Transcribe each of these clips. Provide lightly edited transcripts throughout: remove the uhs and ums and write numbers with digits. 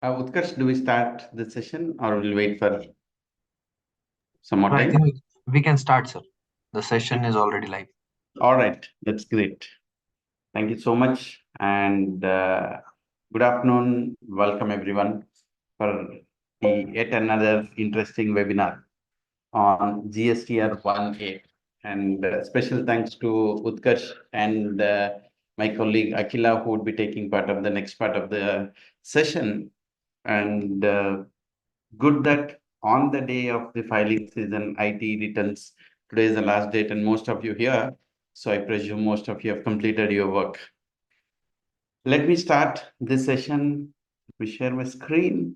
Utkarsh, do we start the session or we'll wait for some more I time? think we can start, sir. The session is already live. All right, that's great. Thank you so much. And good afternoon. Welcome everyone for the yet another interesting webinar on GSTR 1A. And special thanks to Utkarsh and my colleague Akila, who would be taking part of the next part of the session. And good that on the day of the filing season, IT returns. Today is the last date, and most of you here. So I presume most of you have completed your work. Let me start this session. Let me share my screen.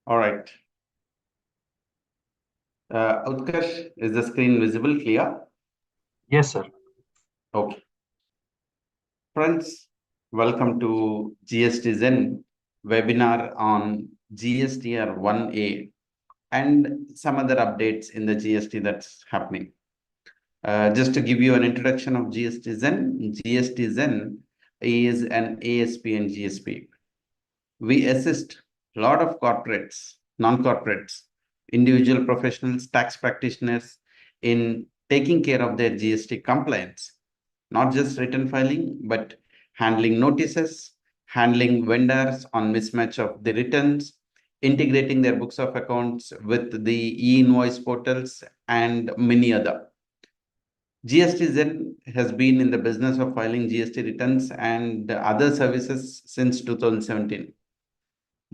All right. Utkarsh, is the screen visible, clear? Yes, sir. Okay. Friends, welcome to GSTZen webinar on GSTR 1A and some other updates in the GST that's happening. Just to give you an introduction of GSTZen, GSTZen is an ASP and GSP. We assist a lot of corporates, non-corporates, individual professionals, tax practitioners in taking care of their GST compliance, not just return filing, but handling notices, handling vendors on mismatch of the returns, integrating their books of accounts with the e-invoice portals, and many other. GSTZen has been in the business of filing GST returns and other services since 2017.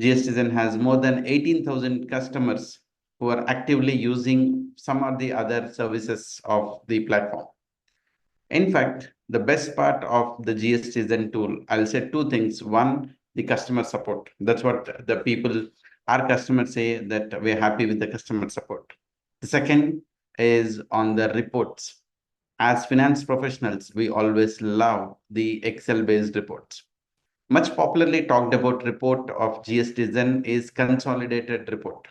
GSTZen has more than 18,000 customers who are actively using some or the other services of the platform. In fact, the best part of the GSTZen tool, I'll say two things. One, the customer support. That's what the people, our customers say that we're happy with the customer support. The second is on the reports. As finance professionals, we always love the Excel-based reports. Much popularly talked about report of GSTZen is consolidated report.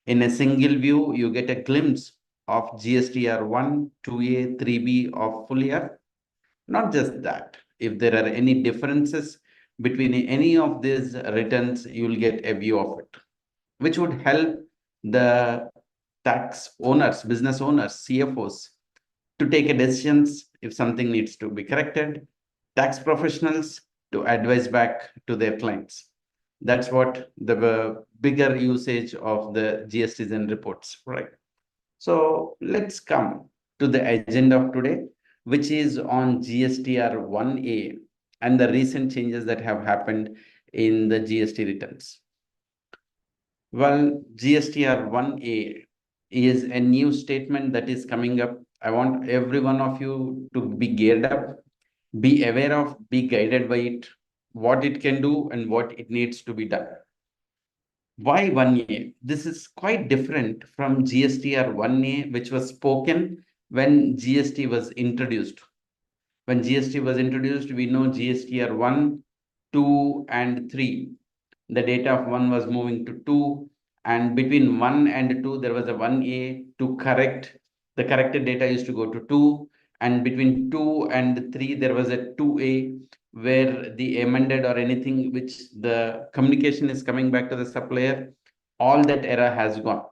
In a single view, you get a glimpse of GSTR 1, 2A, 3B of full year. Not just that, if there are any differences between any of these returns, you'll get a view of it, which would help the tax owners, business owners, CFOs to take a decisions if something needs to be corrected, tax professionals to advise back to their clients. That's what the bigger usage of the GSTZen reports, right? So let's come to the agenda of today, which is on GSTR 1A and the recent changes that have happened in the GST returns. Well, GSTR 1A is a new statement that is coming up. I want every one of you to be geared up, be aware of, be guided by it, what it can do and what it needs to be done. Why 1A? This is quite different from GSTR 1A, which was spoken when GST was introduced. When GST was introduced, we know GSTR 1, 2, and 3. The data of 1 was moving to 2, and between 1 and 2, there was a 1A to correct. The corrected data used to go to 2, and between 2 and 3, there was a 2A where the amended or anything which the communication is coming back to the supplier, all that error has gone.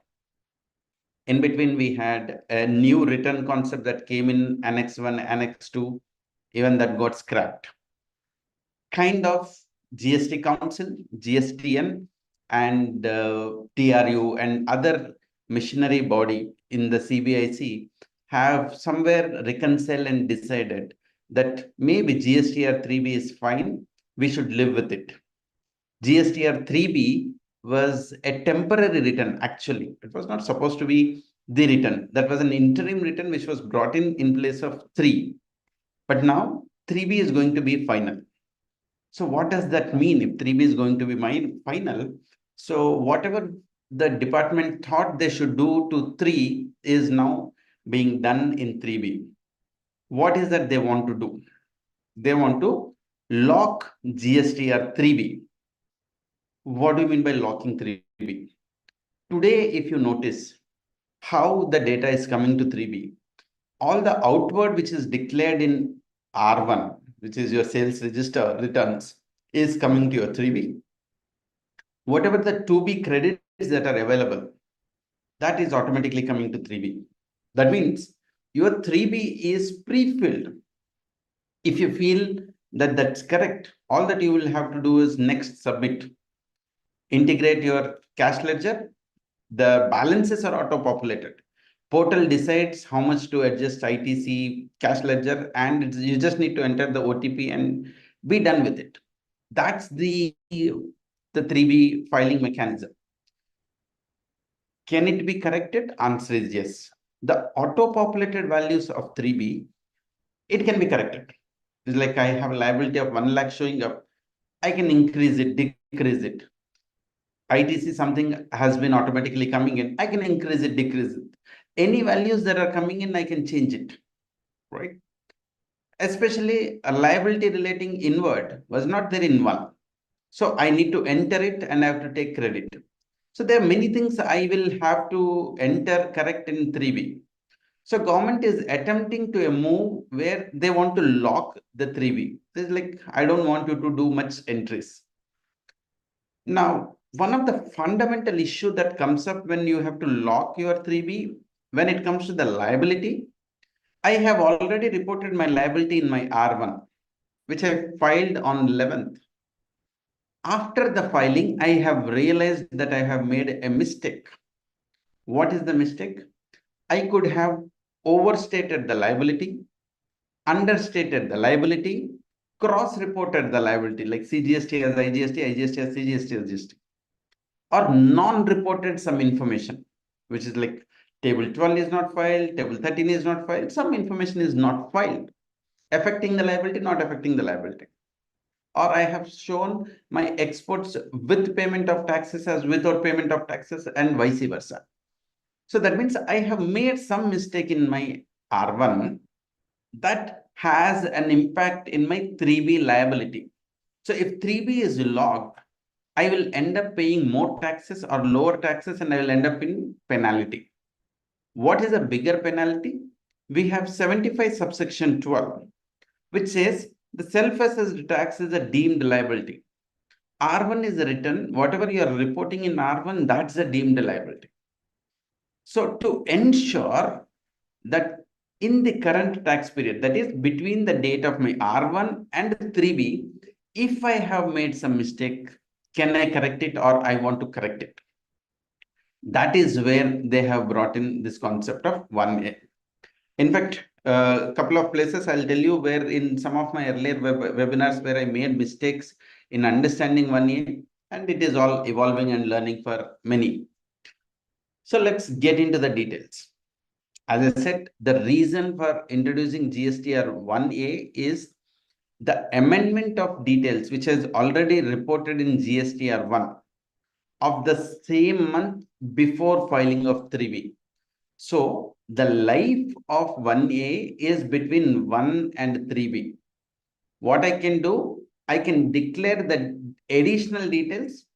In between, we had a new return concept that came in Annex 1, Annex 2, even that got scrapped. Kind of GST Council, GSTN, and TRU and other missionary body in the CBIC have somewhere reconciled and decided that maybe GSTR 3B is fine, we should live with it. GSTR 3B was a temporary return, actually. It was not supposed to be the return. That was an interim return which was brought in place of 3. But now 3B is going to be final. So what does that mean if 3B is going to be final? So whatever the department thought they should do to 3 is now being done in 3B. What is that they want to do? They want to lock GSTR 3B. What do you mean by locking 3B? Today, if you notice how the data is coming to 3B, all the outward which is declared in R1, which is your sales register returns, is coming to your 3B. Whatever the 2B credits that are available, that is automatically coming to 3B. That means your 3B is pre-filled. If you feel that that's correct, all that you will have to do is next submit. Integrate your cash ledger. The balances are auto-populated. Portal decides how much to adjust ITC, cash ledger, and you just need to enter the OTP and be done with it. That's the 3B filing mechanism. Can it be corrected? Answer is yes. The auto-populated values of 3B, it can be corrected. It's like I have a liability of 1 lakh showing up. I can increase it, decrease it. ITC something has been automatically coming in. I can increase it, decrease it. Any values that are coming in, I can change it, right? Especially a liability relating inward was not there in 1. So I need to enter it and I have to take credit. So there are many things I will have to enter correct in 3B. So government is attempting to a move where they want to lock the 3B. It's like, I don't want you to do much entries. Now, one of the fundamental issue that comes up when you have to lock your 3B, when it comes to the liability, I have already reported my liability in my R1, which I filed on 11th. After the filing, I have realized that I have made a mistake. What is the mistake? I could have overstated the liability, understated the liability, cross-reported the liability, like CGST as IGST, IGST as CGST as GST, or non-reported some information, which is like table 12 is not filed, table 13 is not filed, some information is not filed, affecting the liability, not affecting the liability. Or I have shown my exports with payment of taxes as without payment of taxes and vice versa. So that means I have made some mistake in my R1 that has an impact in my 3B liability. So if 3B is logged, I will end up paying more taxes or lower taxes and I will end up in penalty. What is a bigger penalty? We have 75 subsection 12, which says the self-assessed tax is a deemed liability. R1 is written, whatever you are reporting in R1, that's a deemed liability. So to ensure that in the current tax period, that is between the date of my R1 and 3B, if I have made some mistake, can I correct it or I want to correct it? That is where they have brought in this concept of 1A. In fact, a couple of places I'll tell you where in some of my earlier webinars where I made mistakes in understanding 1A, and it is all evolving and learning for many. So let's get into the details. As I said, the reason for introducing GSTR 1A is the amendment of details, which has already reported in GSTR 1 of the same month before filing of 3B. So the life of 1A is between 1 and 3B. What I can do, I can declare the additional details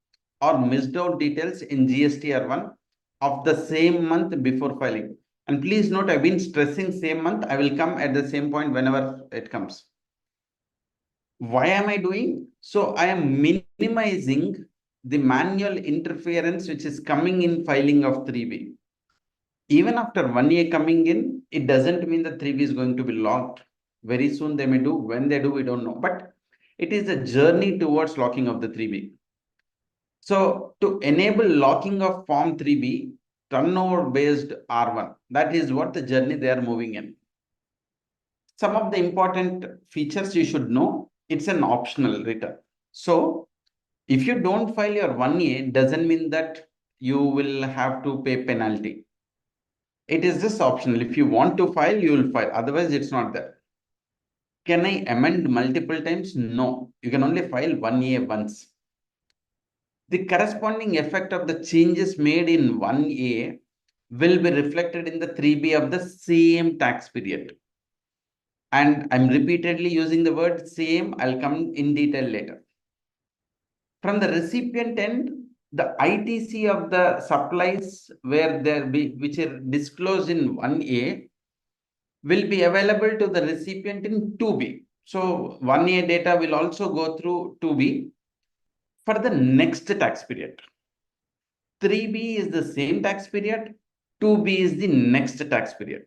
or missed out details in GSTR 1 of the same month before filing. And please note, I've been stressing same month. I will come at the same point whenever it comes. Why am I doing? So I am minimizing the manual interference which is coming in filing of 3B. Even after 1A coming in, it doesn't mean that 3B is going to be locked. Very soon they may do. When they do, we don't know. But it is a journey towards locking of the 3B. So to enable locking of Form 3B, turnover based R1, that is what the journey they are moving in. Some of the important features you should know, it's an optional return. So if you don't file your 1A, doesn't mean that you will have to pay penalty. It is just optional. If you want to file, you will file. Otherwise, it's not there. Can I amend multiple times? No. You can only file 1A once. The corresponding effect of the changes made in 1A will be reflected in the 3B of the same tax period. And I'm repeatedly using the word same. I'll come in detail later. From the recipient end, the ITC of the supplies which are disclosed in 1A will be available to the recipient in 2B. So 1A data will also go through 2B for the next tax period. 3B is the same tax period, 2B is the next tax period.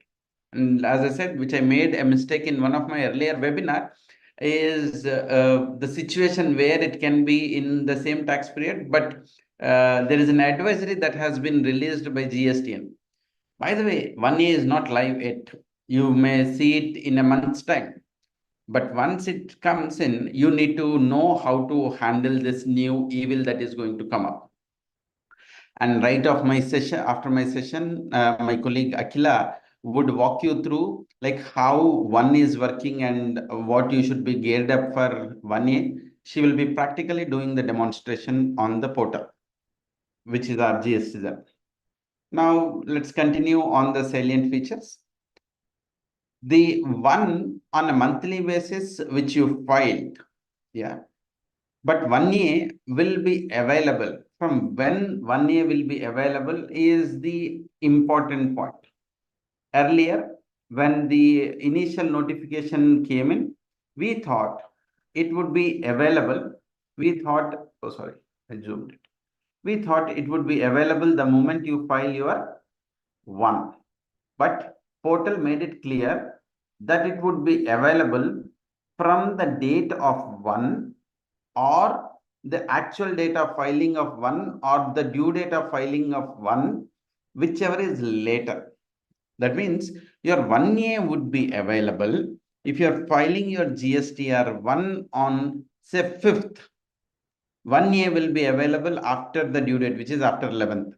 And as I said, which I made a mistake in one of my earlier webinar, is the situation where it can be in the same tax period, but there is an advisory that has been released by GSTN. By the way, 1A is not live yet. You may see it in a month's time. But once it comes in, you need to know how to handle this new evil that is going to come up. And right off my session, after my session, my colleague Akila would walk you through like how 1 is working and what you should be geared up for 1A. She will be practically doing the demonstration on the portal, which is our GSTZen. Now let's continue on the salient features. The one on a monthly basis which you filed, yeah, but 1A will be available. From when 1A will be available is the important point. Earlier, when the initial notification came in, we thought it would be available. We thought, oh sorry, I zoomed it. We thought it would be available the moment you file your 1. But portal made it clear that it would be available from the date of 1 or the actual date of filing of 1 or the due date of filing of 1, whichever is later. That means your 1A would be available if you're filing your GSTR 1 on say 5th. 1A will be available after the due date, which is after 11th.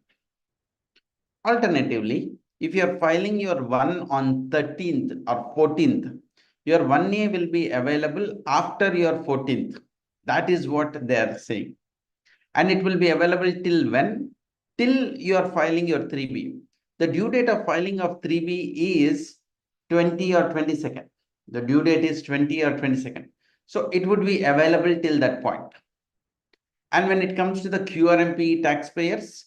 Alternatively, if you are filing your 1 on 13th or 14th, your 1A will be available after your 14th. That is what they are saying. And it will be available till when? Till you are filing your 3B. The due date of filing of 3B is 20 or 22nd. The due date is 20 or 22nd. So it would be available till that point. And when it comes to the QRMP taxpayers,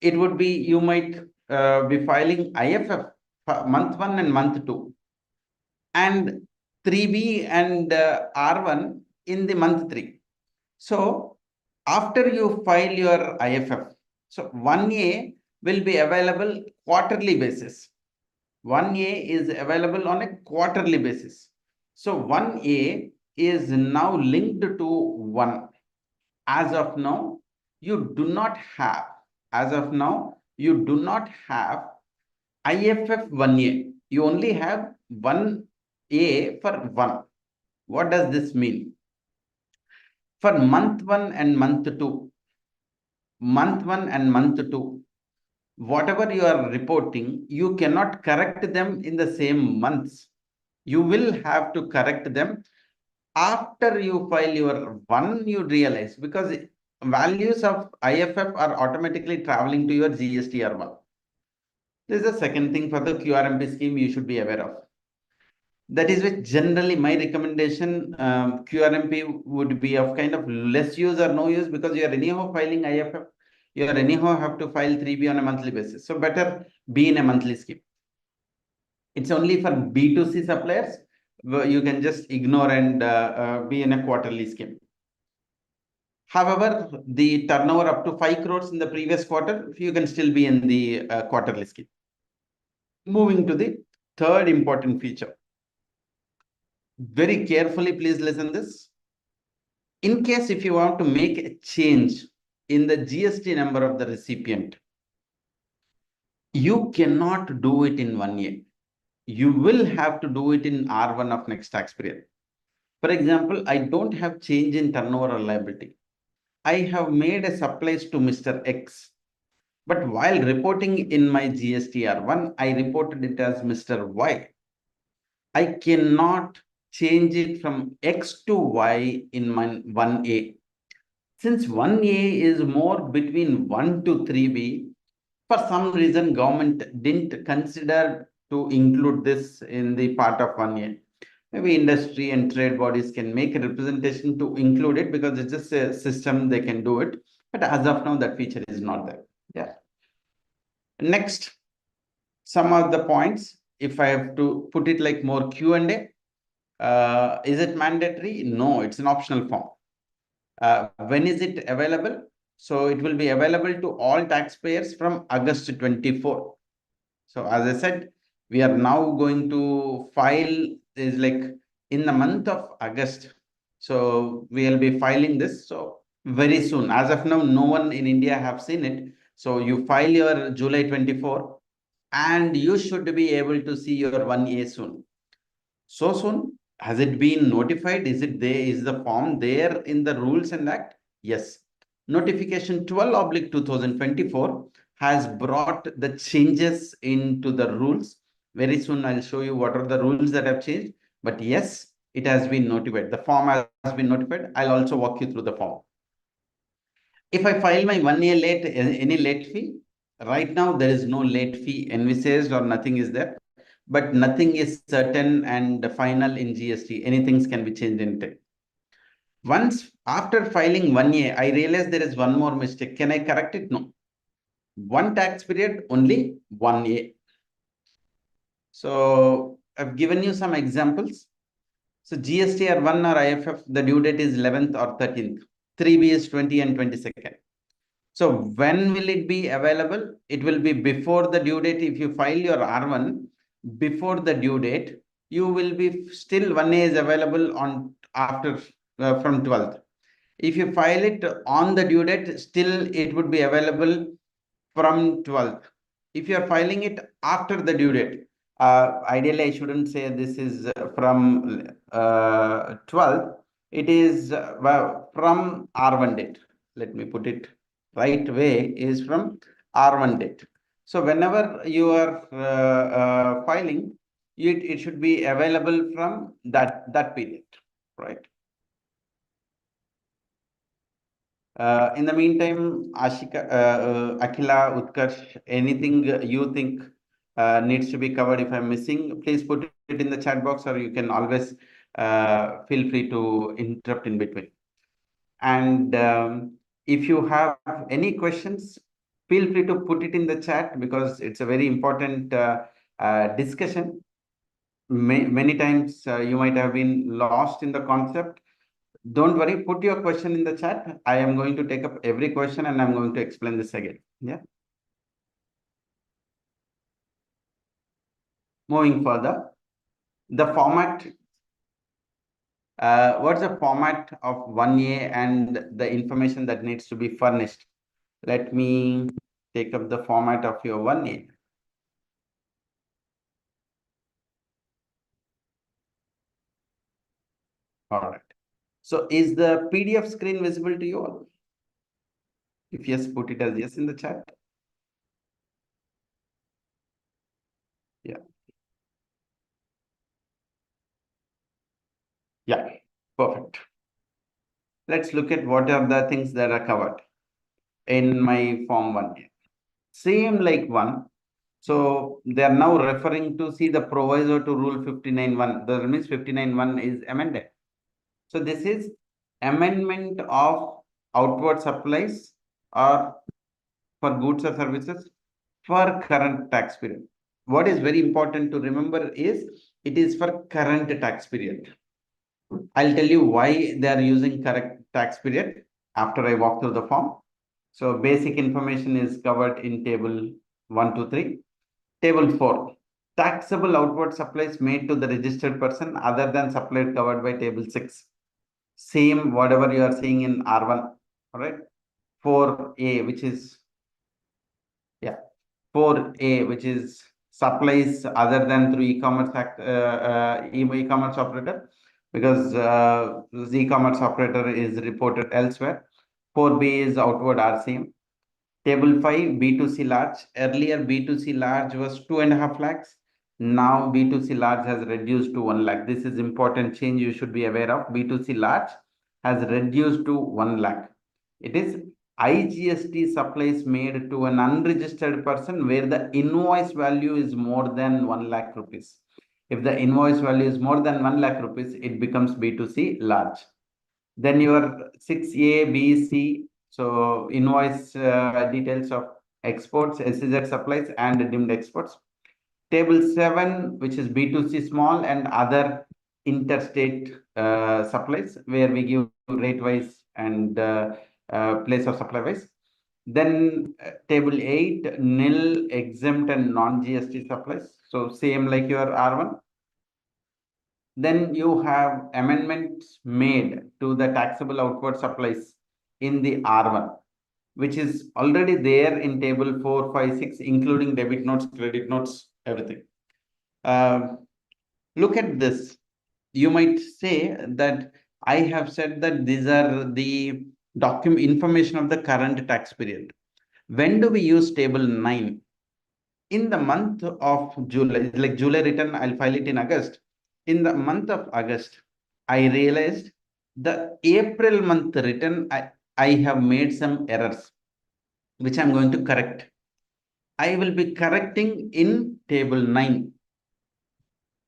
it would be, you might be filing IFF month 1 and month 2 and 3B and R1 in the month 3. So after you file your IFF, so 1A will be available quarterly basis. 1A is available on a quarterly basis. So 1A is now linked to 1. As of now, you do not have, as of now, you do not have IFF 1A. You only have 1A for 1. What does this mean? For month 1 and month 2, whatever you are reporting, you cannot correct them in the same months. You will have to correct them after you file your 1, you realize, because values of IFF are automatically traveling to your GSTR1. This is the second thing for the QRMP scheme you should be aware of. That is why generally my recommendation, QRMP would be of kind of less use or no use, because you are anyhow filing IFF. You are anyhow have to file 3B on a monthly basis. So better be in a monthly scheme. It's only for B2C suppliers. You can just ignore and be in a quarterly scheme. However, the turnover up to 5 crores in the previous quarter, you can still be in the quarterly scheme. Moving to the third important feature. Very carefully, please listen this. In case if you want to make a change in the GST number of the recipient, you cannot do it in 1 year. You will have to do it in R1 of next tax period. For example, I don't have change in turnover or liability. I have made a supplies to Mr. X. But while reporting in my GSTR1, I reported it as Mr. Y. I cannot change it from X to Y in my 1A. Since 1A is more between 1 to 3B, For some reason, government didn't consider to include this in the part of 1A. Maybe industry and trade bodies can make a representation to include it because it's just a system, they can do it. But as of now, that feature is not there. Yeah. Next, some of the points, if I have to put it like more Q&A, is it mandatory? No, it's an optional form. When is it available? So it will be available to all taxpayers from August 24. So as I said, we are now going to file is like in the month of August. So we'll be filing this. So very soon. As of now, no one in India have seen it. So you file your July 24 and you should be able to see your 1A soon. So soon? Has it been notified? Is it there? Is the form there in the rules and act? Yes. Notification 12/2024 has brought the changes into the rules. Very soon I'll show you what are the rules that have changed. But yes, it has been notified. The form has been notified. I'll also walk you through the form. If I file my 1 year late, any late fee, right now there is no late fee envisaged or nothing is there, but nothing is certain and final in GST. Anything can be changed in it. Once after filing 1 year, I realize there is one more mistake. Can I correct it? No. One tax period, only 1 year. So I've given you some examples. So GSTR1 or IFF, the due date is 11th or 13th. 3B is 20 and 22nd. So when will it be available? It will be before the due date. If you file your R1 before the due date, you will be still 1A is available on after from 12th. If you file it on the due date, still it would be available from 12th. If you are filing it after the due date, ideally I shouldn't say this is from 12th. It is from R1 date. Let me put it right way is from R1 date. So whenever you are filing, it should be available from that period, right? In the meantime, Ashika, Akila, Utkarsh, anything you think needs to be covered if I'm missing, please put it in the chat box or you can always feel free to interrupt in between. And if you have any questions, feel free to put it in the chat because it's a very important discussion. Many times you might have been lost in the concept. Don't worry, put your question in the chat. I am going to take up every question and I'm going to explain this again. Yeah. Moving further, the format. What's the format of 1A and the information that needs to be furnished? Let me take up the format of your 1A. All right. So is the PDF screen visible to you all? If yes, put it as yes in the chat. Yeah. Yeah, perfect. Let's look at what are the things that are covered in my form 1A. Same like 1. So they are now referring to see the proviso to rule 59.1. That means 59.1 is amended. So this is amendment of outward supplies or for goods or services for current tax period. What is very important to remember is it is for current tax period. I'll tell you why they are using correct tax period after I walk through the form. So basic information is covered in table 1 to 3. Table 4. Taxable outward supplies made to the registered person other than supplied covered by table 6. Same whatever you are seeing in R1. All right. 4A, which is, yeah, 4A, which is supplies other than through e-commerce e-commerce operator, because the e-commerce operator is reported elsewhere. 4B is outward RCM. Table 5, B2C large. Earlier, B2C large was 2.5 lakhs. Now, B2C large has reduced to 1 lakh. This is important change you should be aware of. B2C large has reduced to 1 lakh. It is IGST supplies made to an unregistered person where the invoice value is more than 1 lakh rupees. If the invoice value is more than 1 lakh rupees, it becomes B2C large. Then your 6A, B, C, so invoice details of exports, SEZ supplies and deemed exports. Table 7, which is B2C small and other interstate supplies, where we give rate wise and place of supply wise. Then table 8, nil, exempt and non-GST supplies. So same like your R1. Then you have amendments made to the taxable outward supplies in the R1, which is already there in table 4, 5, 6, including debit notes, credit notes, everything. Look at this. You might say that I have said that these are the document information of the current tax period. When do we use table 9? In the month of July, like July return, I'll file it in August. In the month of August, I realized the April month return, I have made some errors, which I'm going to correct. I will be correcting in table 9.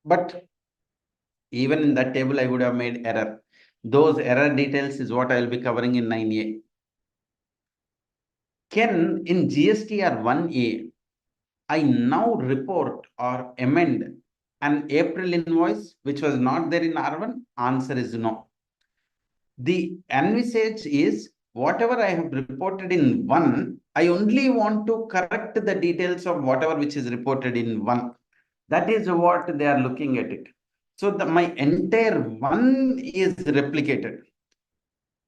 But even in that table, I would have made error. Those error details is what I will be covering in 9A. Can in GSTR 1A, I now report or amend an April invoice which was not there in R1? Answer is no. The envisage is whatever I have reported in 1, I only want to correct the details of whatever which is reported in 1. That is what they are looking at it. So my entire 1 is replicated.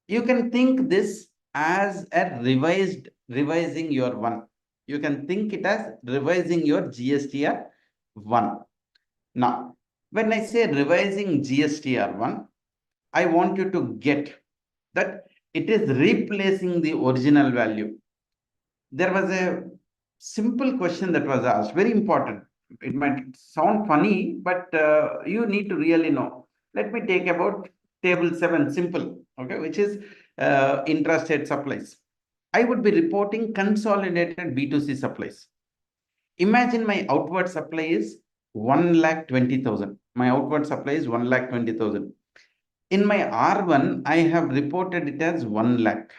You can think this as a revising your 1. You can think it as revising your GSTR 1. Now, when I say revising GSTR 1, I want you to get that it is replacing the original value. There was a simple question that was asked, very important. It might sound funny, but you need to really know. Let me take about table 7, simple, okay, which is intrastate supplies. I would be reporting consolidated B2C supplies. Imagine my outward supply is 1,20,000. My outward supply is 1,20,000. In my R1, I have reported it as 1 lakh.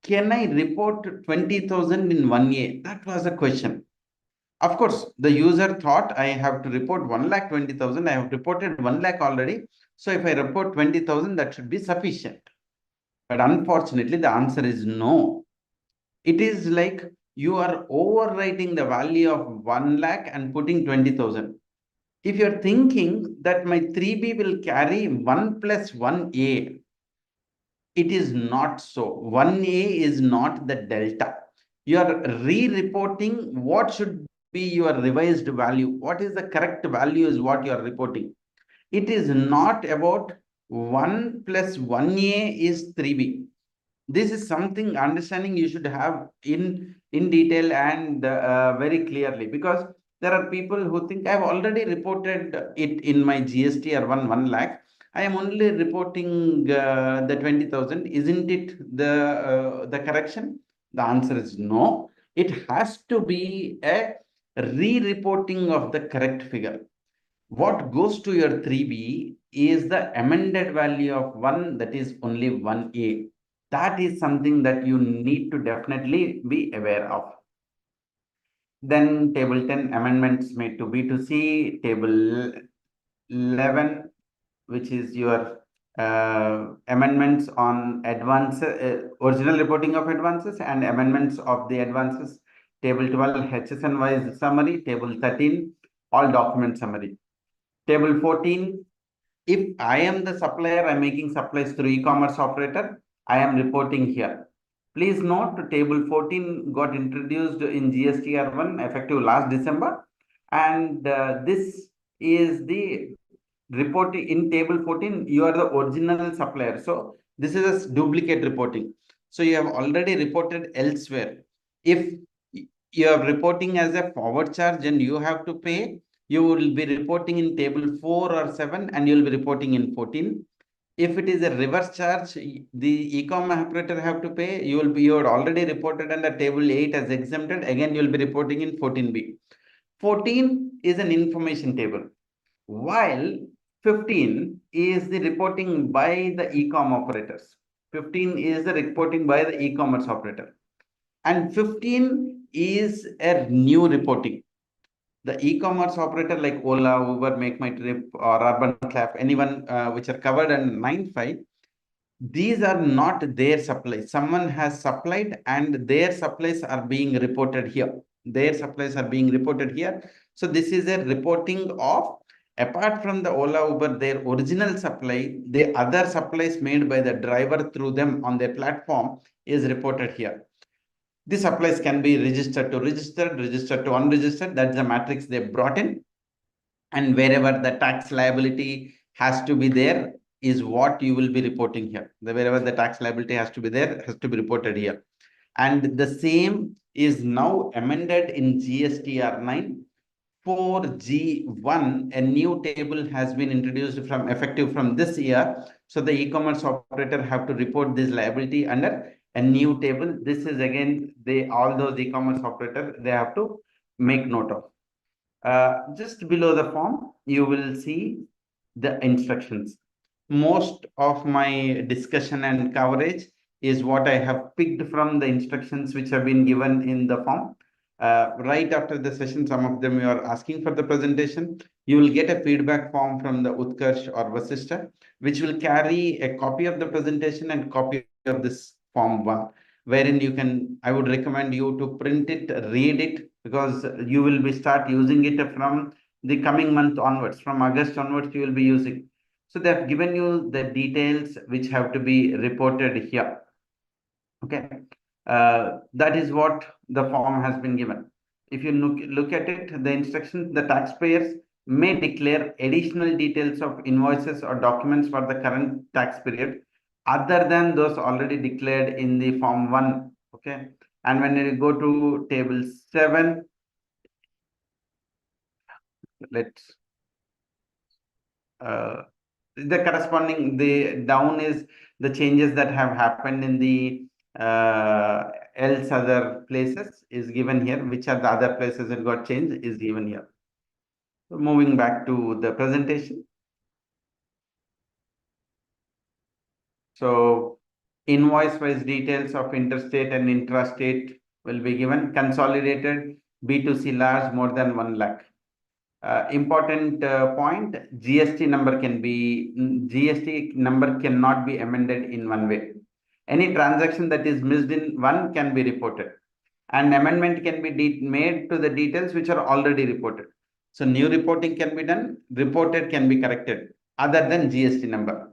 Can I report 20,000 in 1A? That was a question. Of course, the user thought I have to report 1,20,000. I have reported 1 lakh already. So if I report 20,000, that should be sufficient. But unfortunately, the answer is no. It is like you are overwriting the value of 1 lakh and putting 20,000. If you're thinking that my 3B will carry 1 plus 1A, it is not so. 1A is not the delta. You are re-reporting what should be your revised value. What is the correct value is what you are reporting. It is not about 1 plus 1A is 3B. This is something understanding you should have in detail and very clearly, because there are people who think I have already reported it in my GST or 1 lakh. I am only reporting the 20,000. Isn't it the correction? The answer is no. It has to be a re-reporting of the correct figure. What goes to your 3B is the amended value of 1, that is only 1A. That is something that you need to definitely be aware of. Then table 10, amendments made to B2C, table 11, which is your amendments on advance, original reporting of advances and amendments of the advances, table 12, HSN wise summary, table 13, all document summary. Table 14, if I am the supplier, I'm making supplies through e-commerce operator, I am reporting here. Please note, table 14 got introduced in GSTR1 effective last December, and this is the reporting in table 14. You are the original supplier, so this is a duplicate reporting. So you have already reported elsewhere. If you are reporting as a forward charge and you have to pay, you will be reporting in table 4 or 7 and you will be reporting in 14. If it is a reverse charge, the e-com operator have to pay. You had already reported under table 8 as exempted. Again, you will be reporting in 14B. 14 is an information table, while 15 is the reporting by the e-com operators. 15 is the reporting by the e-commerce operator, and 15 is a new reporting. The e-commerce operator like Ola, Uber, Make My Trip, or Urban Clap, anyone which are covered in 9.5, these are not their supplies. Someone has supplied and their supplies are being reported here. Their supplies are being reported here. So this is a reporting of, apart from the Ola, Uber, their original supply, the other supplies made by the driver through them on their platform is reported here. The supplies can be registered to registered, registered to unregistered. That's the matrix they brought in. And wherever the tax liability has to be there is what you will be reporting here. Wherever the tax liability has to be there, has to be reported here. And the same is now amended in GSTR 9. For G1, a new table has been introduced from effective from this year. So the e-commerce operator have to report this liability under a new table. This is again, all those e-commerce operator, they have to make note of. Just below the form, you will see the instructions. Most of my discussion and coverage is what I have picked from the instructions which have been given in the form. Right after the session, some of them you are asking for the presentation. You will get a feedback form from the Utkarsh or Vasishtha, which will carry a copy of the presentation and copy of this form 1, wherein you can, I would recommend you to print it, read it, because you will be start using it from the coming month onwards. From August onwards, you will be using. So they have given you the details which have to be reported here. Okay. That is what the form has been given. If you look at it, the instructions, the taxpayers may declare additional details of invoices or documents for the current tax period other than those already declared in the form 1. Okay. And when you go to table 7, let's the corresponding, the down is the changes that have happened in the else other places is given here. Which are the other places that got changed is given here. So moving back to the presentation. So invoice-wise details of interstate and intrastate will be given. Consolidated B2C large more than 1 lakh. Important point, GST number GST number cannot be amended in one way. Any transaction that is missed in one can be reported, and amendment can be made to the details which are already reported. So new reporting can be done, reported can be corrected other than GST number.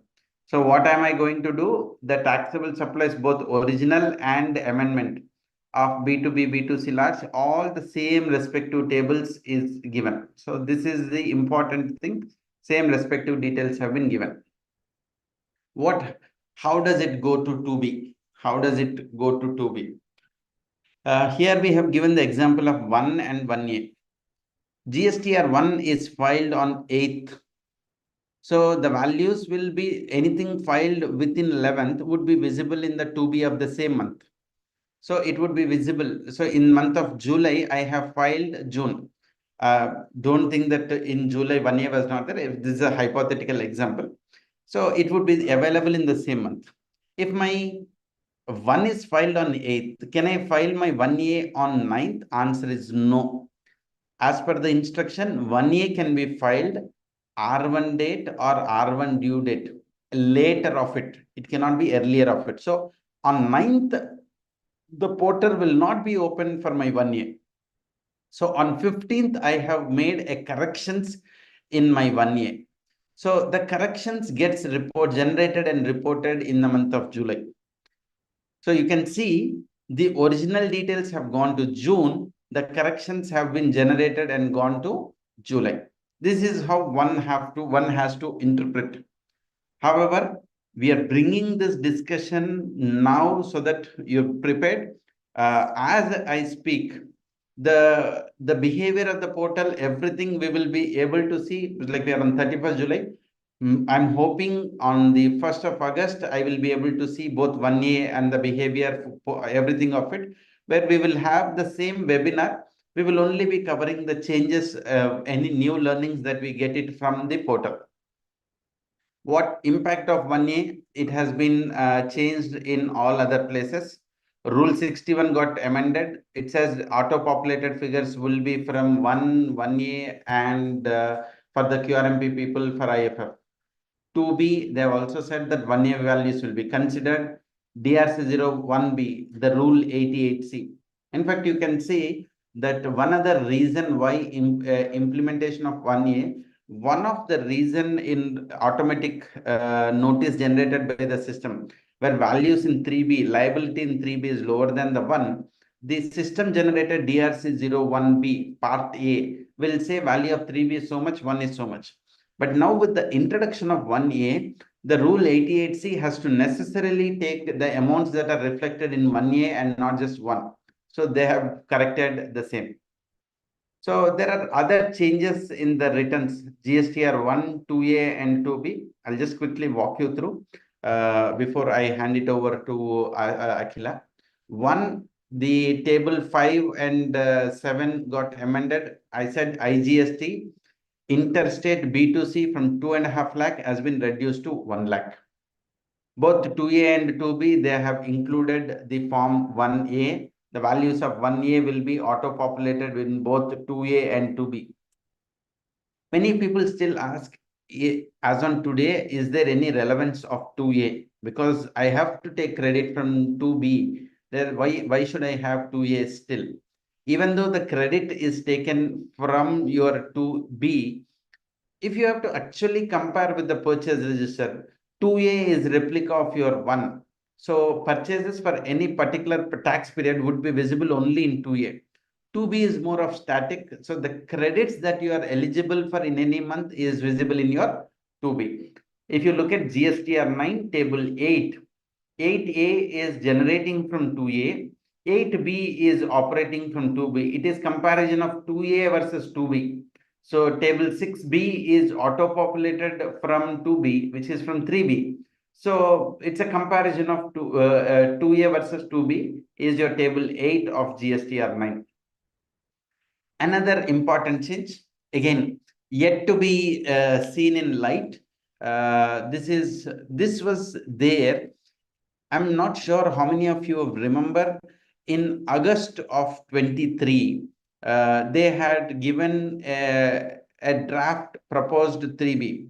So what am I going to do? The taxable supplies, both original and amendment of B2B, B2C large, all the same respective tables is given. So this is the important thing. Same respective details have been given. How does it go to 2B? How does it go to 2B? Here we have given the example of 1 and 1A. GSTR 1 is filed on 8th. So the values will be anything filed within 11th would be visible in the 2B of the same month. So it would be visible. So in month of July, I have filed June. Don't think that in July 1A was not there. If this is a hypothetical example. So it would be available in the same month. If my 1 is filed on 8th, can I file my 1A on 9th? Answer is no. As per the instruction, 1A can be filed R1 date or R1 due date, later of it. It cannot be earlier of it. So on 9th, the portal will not be open for my 1A. So on 15th, I have made a corrections in my 1A. So the corrections gets generated and reported in the month of July. So you can see the original details have gone to June. The corrections have been generated and gone to July. This is how one has to interpret. However, we are bringing this discussion now so that you're prepared. As I speak, the behavior of the portal, everything we will be able to see, like we are on 31st July. I'm hoping on the 1st of August, I will be able to see both 1A and the behavior, everything of it, where we will have the same webinar. We will only be covering the changes, any new learnings that we get it from the portal. What impact of 1A? It has been changed in all other places. Rule 61 got amended. It says auto-populated figures will be from 1A, and for the QRMP people for IFF. 2B, they have also said that 1A values will be considered. DRC01B, the rule 88C. In fact, you can see that one other reason why implementation of 1A, one of the reason in automatic notice generated by the system, where values in 3B, liability in 3B is lower than the 1, the system generated DRC01B part A will say value of 3B is so much, 1 is so much. But now with the introduction of 1A, the rule 88C has to necessarily take the amounts that are reflected in 1A and not just 1. So they have corrected the same. So there are other changes in the returns, GSTR 1, 2A and 2B. I'll just quickly walk you through before I hand it over to Akila. One, the table 5 and 7 got amended. I said IGST. Interstate B2C from 2.5 lakh has been reduced to 1 lakh. Both 2A and 2B, they have included the form 1A. The values of 1A will be auto-populated in both 2A and 2B. Many people still ask, as on today, is there any relevance of 2A? Because I have to take credit from 2B. Then why should I have 2A still? Even though the credit is taken from your 2B, if you have to actually compare with the purchase register, 2A is replica of your 1. So purchases for any particular tax period would be visible only in 2A. 2B is more of static. So the credits that you are eligible for in any month is visible in your 2B. If you look at GSTR 9, table 8, 8A is generating from 2A, 8B is operating from 2B. It is comparison of 2A versus 2B. So table 6B is auto-populated from 2B, which is from 3B. So it's a comparison of 2A versus 2B is your table 8 of GSTR 9. Another important change, again, yet to be seen in light. This was there. I'm not sure how many of you remember in August of 23, they had given a draft proposed 3B,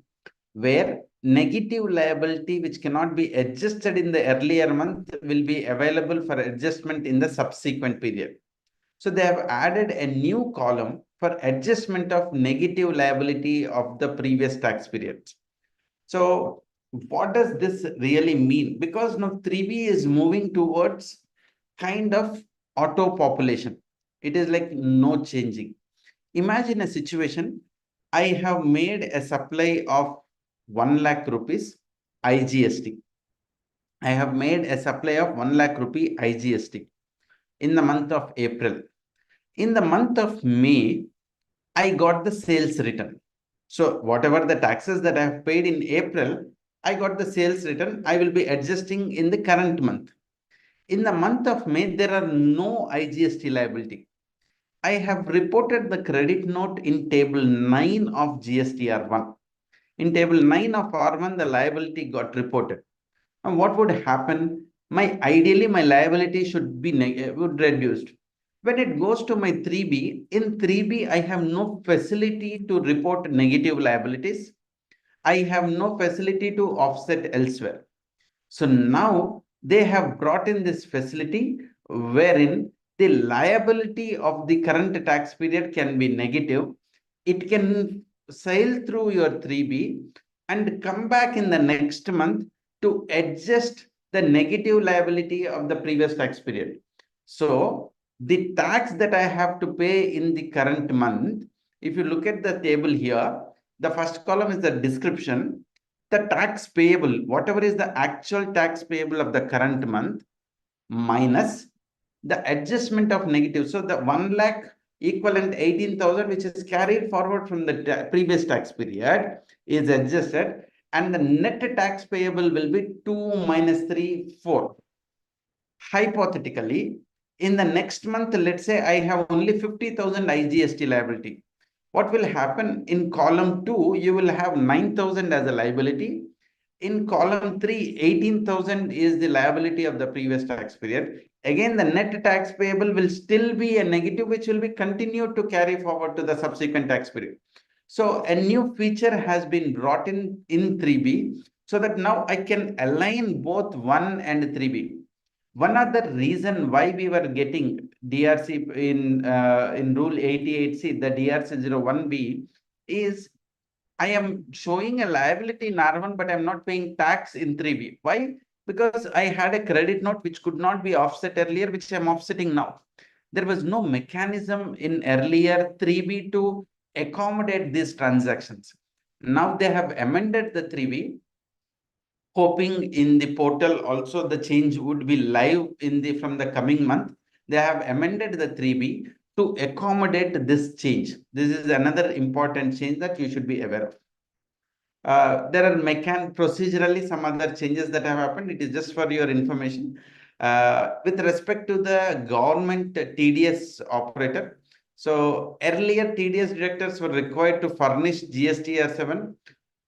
where negative liability which cannot be adjusted in the earlier month will be available for adjustment in the subsequent period. So they have added a new column for adjustment of negative liability of the previous tax period. So what does this really mean? Because now 3B is moving towards kind of auto population. It is like no changing. Imagine a situation, I have made a supply of 1 lakh rupees IGST. I have made a supply of 1 lakh rupee IGST in the month of April. In the month of May, I got the sales return. So whatever the taxes that I have paid in April, I got the sales return. I will be adjusting in the current month. In the month of May, there are no IGST liability. I have reported the credit note in table 9 of GSTR1. In table 9 of R1, the liability got reported. And what would happen? Ideally, my liability should be reduced. When it goes to my 3B, in 3B, I have no facility to report negative liabilities. I have no facility to offset elsewhere. So now they have brought in this facility wherein the liability of the current tax period can be negative. It can sail through your 3B and come back in the next month to adjust the negative liability of the previous tax period. So the tax that I have to pay in the current month, if you look at the table here, the first column is the description. The tax payable, whatever is the actual tax payable of the current month minus the adjustment of negative. So the 1 lakh equivalent 18,000, which is carried forward from the previous tax period, is adjusted. and the net tax payable will be 2 minus 3, 4. Hypothetically, in the next month, let's say I have only 50,000 IGST liability. What will happen in column 2? You will have 9,000 as a liability. In column 3, 18,000 is the liability of the previous tax period. Again, the net tax payable will still be a negative, which will be continued to carry forward to the subsequent tax period. So a new feature has been brought in 3B, so that now I can align both 1 and 3B. One other reason why we were getting DRC in Rule 88C, the DRC 01B, is I am showing a liability in R1, but I'm not paying tax in 3B. Why? Because I had a credit note which could not be offset earlier, which I'm offsetting now. There was no mechanism in earlier 3B to accommodate these transactions. Now they have amended the 3B, hoping in the portal also the change would be live from the coming month. They have amended the 3B to accommodate this change. This is another important change that you should be aware of. There are procedurally some other changes that have happened. It is just for your information. With respect to the government TDS operator, so earlier TDS directors were required to furnish GSTR7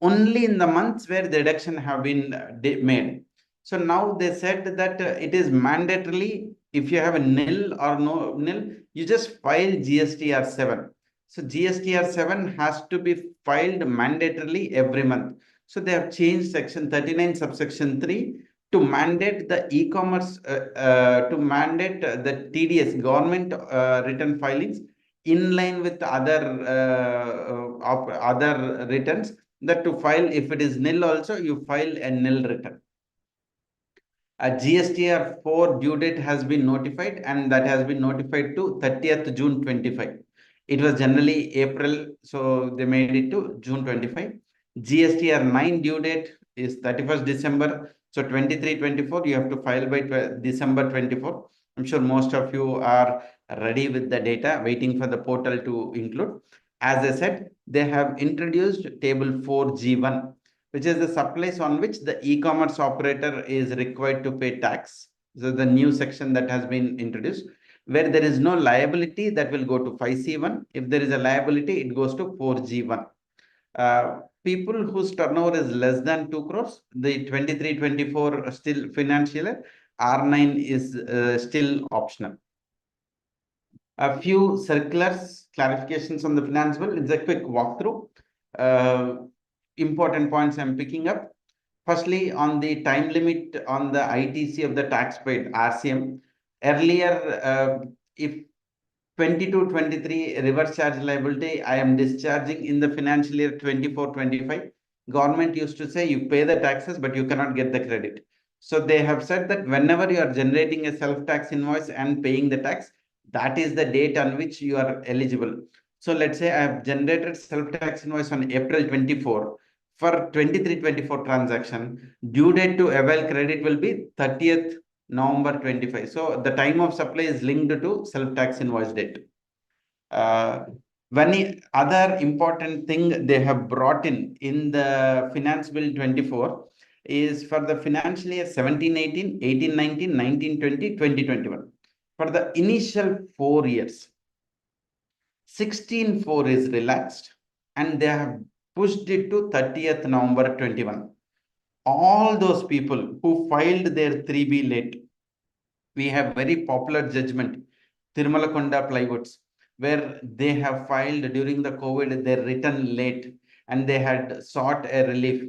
only in the months where the deduction have been made. So now they said that it is mandatorily, if you have a nil or no nil, you just file GSTR7. So GSTR7 has to be filed mandatorily every month. So they have changed section 39 subsection 3 to mandate the e-commerce, to mandate the TDS government return filings in line with other returns, that to file, if it is nil also, you file a nil return. A GSTR 4 due date has been notified, and that has been notified to 30th June 25. It was generally April, so they made it to June 25. GSTR 9 due date is 31st December. So 23-24, you have to file by December 24. I'm sure most of you are ready with the data, waiting for the portal to include. As I said, they have introduced table 4G1, which is the supplies on which the e-commerce operator is required to pay tax. So the new section that has been introduced, where there is no liability, that will go to 5C1. If there is a liability, it goes to 4G1. People whose turnover is less than 2 crores, the 23-24 still financial year, R9 is still optional. A few circulars, clarifications on the finance bill. It's a quick walkthrough. Important points I'm picking up. Firstly, on the time limit on the ITC of the tax paid, RCM. Earlier, if 22-23 reverse charge liability, I am discharging in the financial year 24-25. Government used to say you pay the taxes, but you cannot get the credit. So they have said that whenever you are generating a self-tax invoice and paying the tax, that is the date on which you are eligible. So let's say I have generated self-tax invoice on April 24. For 23-24 transaction, due date to avail credit will be 30th November 25. So the time of supply is linked to self-tax invoice date. One other important thing they have brought in the Finance Bill 24 is for the financial year 17-18, 18-19, 19-20, 20-21. For the initial 4 years, 16-4 is relaxed, and they have pushed it to 30th November 21. All those people who filed their 3B late, we have very popular judgment, Tirumalakonda Plywoods, where they have filed during the COVID, their return late, and they had sought a relief.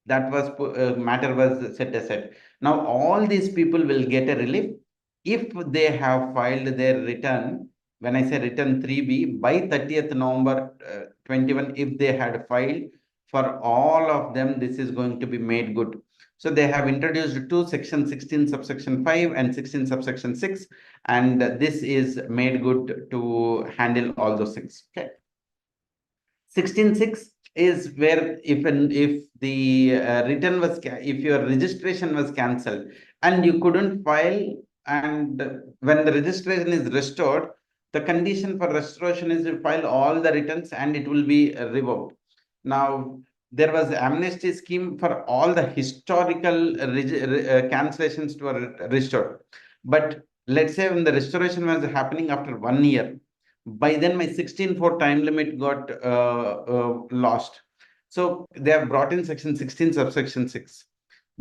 That was matter was set aside. Now all these people will get a relief if they have filed their return. When I say return 3B by 30th November 21, if they had filed, for all of them, this is going to be made good. So they have introduced two, section 16 subsection 5 and 16 subsection 6, and this is made good to handle all those things. Okay. 16.6 is where if the return was, if your registration was cancelled and you couldn't file, and when the registration is restored, the condition for restoration is to file all the returns and it will be revoked. Now, there was amnesty scheme for all the historical cancellations to were restored. But let's say when the restoration was happening after 1 year, by then my 16(4) time limit got lost. So they have brought in section 16 subsection 6.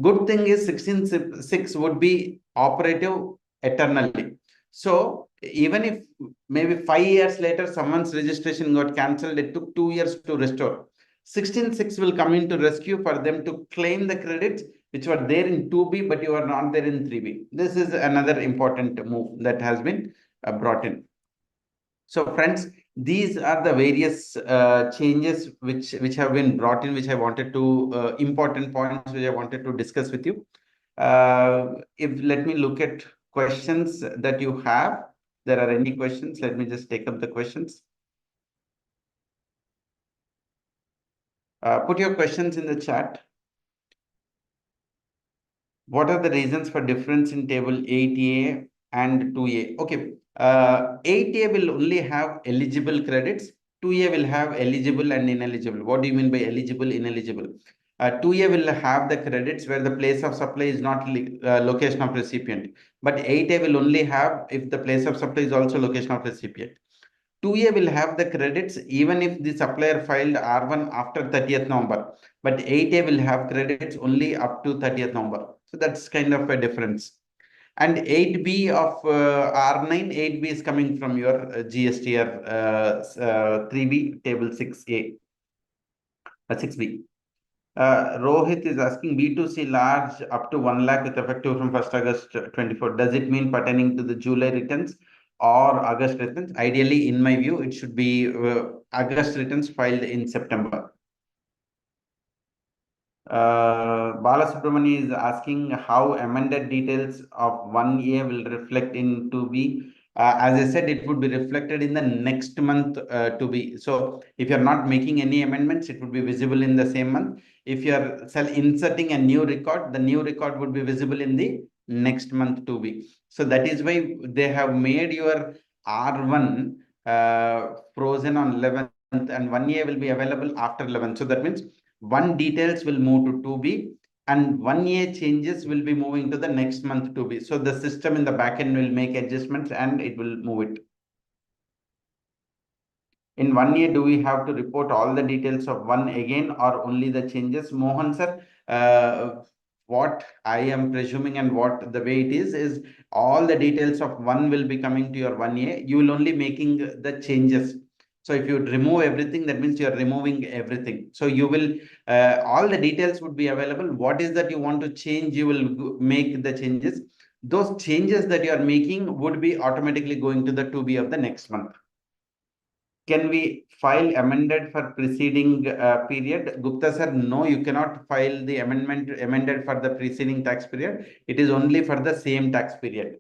Good thing is 16(6) would be operative eternally. So even if maybe 5 years later someone's registration got cancelled, it took 2 years to restore. 16(6) will come into rescue for them to claim the credits which were there in 2B, but you are not there in 3B. This is another important move that has been brought in. So friends, these are the various changes which have been brought in, which I wanted to important points which I wanted to discuss with you. If let me look at questions that you have. There are any questions? Let me just take up the questions. Put your questions in the chat. What are the reasons for difference in table 8A and 2A? Okay, 8A will only have eligible credits. 2A will have eligible and ineligible. What do you mean by eligible, ineligible? 2A will have the credits where the place of supply is not location of recipient. But 8A will only have if the place of supply is also location of recipient. 2A will have the credits even if the supplier filed R1 after 30th November, but 8A will have credits only up to 30th November. So that's kind of a difference. And 8B of R9, 8B is coming from your GSTR 3B, table 6A, 6B. Rohit is asking B2C large up to 1 lakh with effective from 1st August 24. Does it mean pertaining to the July returns or August returns? Ideally, in my view, it should be August returns filed in September. Balasubramani is asking how amended details of 1A will reflect in 2B. As I said, it would be reflected in the next month 2B. So if you're not making any amendments, it would be visible in the same month. If you're inserting a new record, the new record would be visible in the next month 2B. So that is why they have made your R1 frozen on 11th and 1A will be available after 11th. So that means 1 details will move to 2B and 1A changes will be moving to the next month 2B. So the system in the backend will make adjustments and it will move it. In 1A, do we have to report all the details of 1 again or only the changes? Mohan sir, what I am presuming and what the way it is all the details of 1 will be coming to your 1A. You will only making the changes. So if you remove everything, that means you are removing everything. So you will, all the details would be available. What is that you want to change, you will make the changes. Those changes that you are making would be automatically going to the 2B of the next month. Can we file amended for preceding period? Gupta sir, no, you cannot file the amended for the preceding tax period. It is only for the same tax period.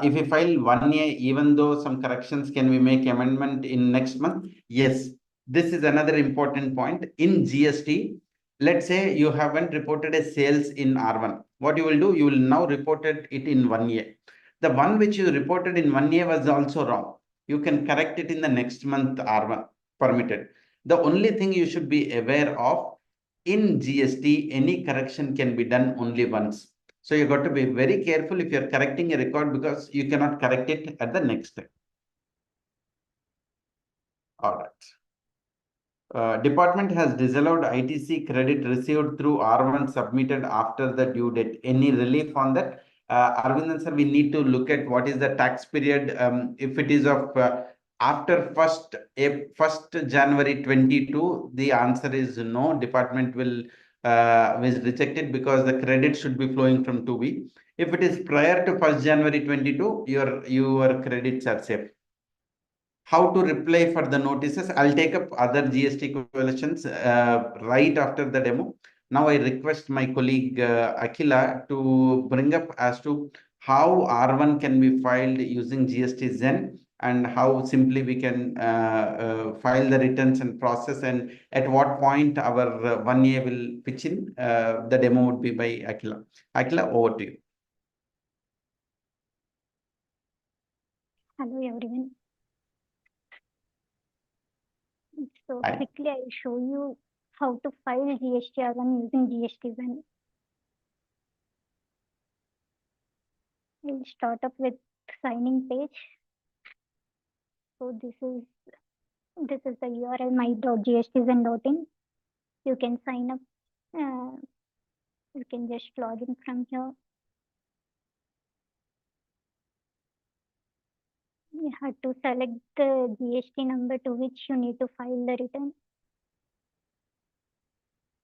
If we file 1A, even though some corrections, can we make amendment in next month? Yes. This is another important point. In GST, let's say you haven't reported a sales in R1. What you will do, you will now report it in 1A. The one which you reported in 1A was also wrong. You can correct it in the next month R1, permitted. The only thing you should be aware of, in GST, any correction can be done only once. So you got to be very careful if you're correcting a record because you cannot correct it at the next step. All right. Department has disallowed ITC credit received through R1 submitted after the due date. Any relief on that? Arvindan sir, we need to look at what is the tax period. If it is of after 1st January 22, the answer is no. Department will reject it because the credit should be flowing from 2B. If it is prior to 1st January 22, your credits are safe. How to reply for the notices? I'll take up other GST questions right after the demo. Now I request my colleague Akila to bring up as to how R1 can be filed using GSTZen and how simply we can file the returns and process, and at what point our 1A will pitch in. The demo would be by Akila. Akila, over to you. Hello everyone. So Hi. quickly I'll show you how to file GSTR1 using GSTZen. We'll start up with signing page. So this is the URL my.gstzen.in. You can sign up. You can just log in from here. You have to select the GST number to which you need to file the return.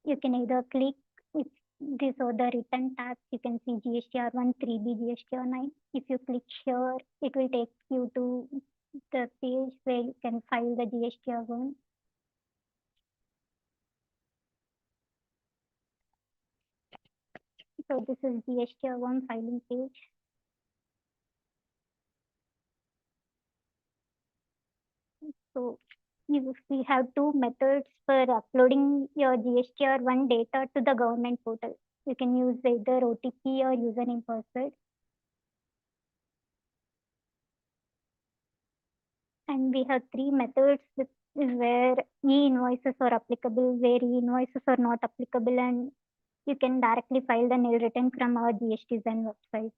You can either click if this or the return tab. You can see GSTR1, 3B, GSTR9. If you click here, it will take you to the page where you can file the GSTR1. So this is GSTR1 filing page. So we have two methods for uploading your GSTR1 data to the government portal. You can use either OTP or username password. And we have three methods where e-invoices are applicable, where e-invoices are not applicable, and you can directly file the nil return from our GSTZen website.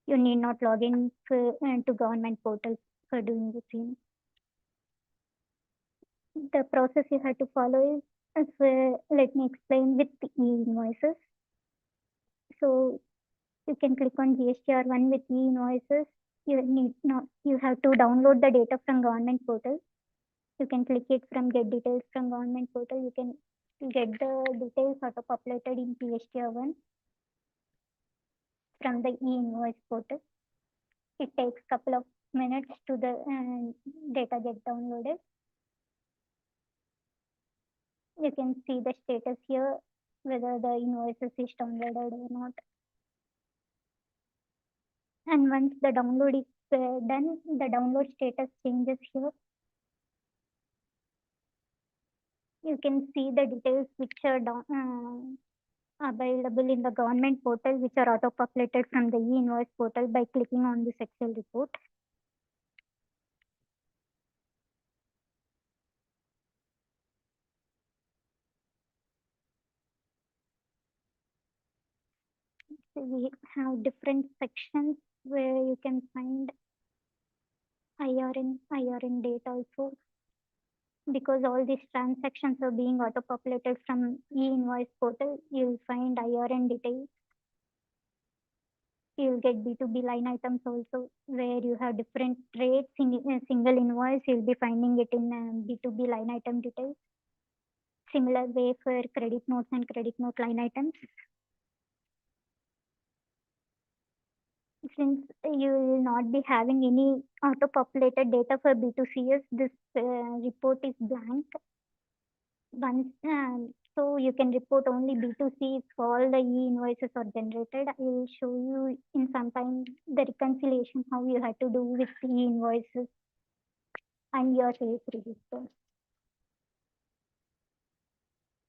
You need not log in to government portals for doing the same. The process you have to follow is, let me explain with the e-invoices. So you can click on GSTR1 with e-invoices. You have to download the data from government portal. You can click it from get details from government portal. You can get the details auto-populated in GSTR1 from the e-invoice portal. It takes couple of minutes to the data get downloaded. You can see the status here, whether the invoices is downloaded or not. And once the download is done, the download status changes here. You can see the details which are available in the government portal, which are auto-populated from the e-invoice portal by clicking on this Excel report. So we have different sections where you can find IRN date also. Because all these transactions are being auto-populated from e-invoice portal, you'll find IRN details. You'll get B2B line items also, where you have different rates in a single invoice. You'll be finding it in B2B line item details. Similar way for credit notes and credit note line items. Since you will not be having any auto-populated data for B2CS, this report is blank. So you can report only B2C if all the e-invoices are generated. I will show you in some time the reconciliation, how you have to do with the e-invoices and your sales register.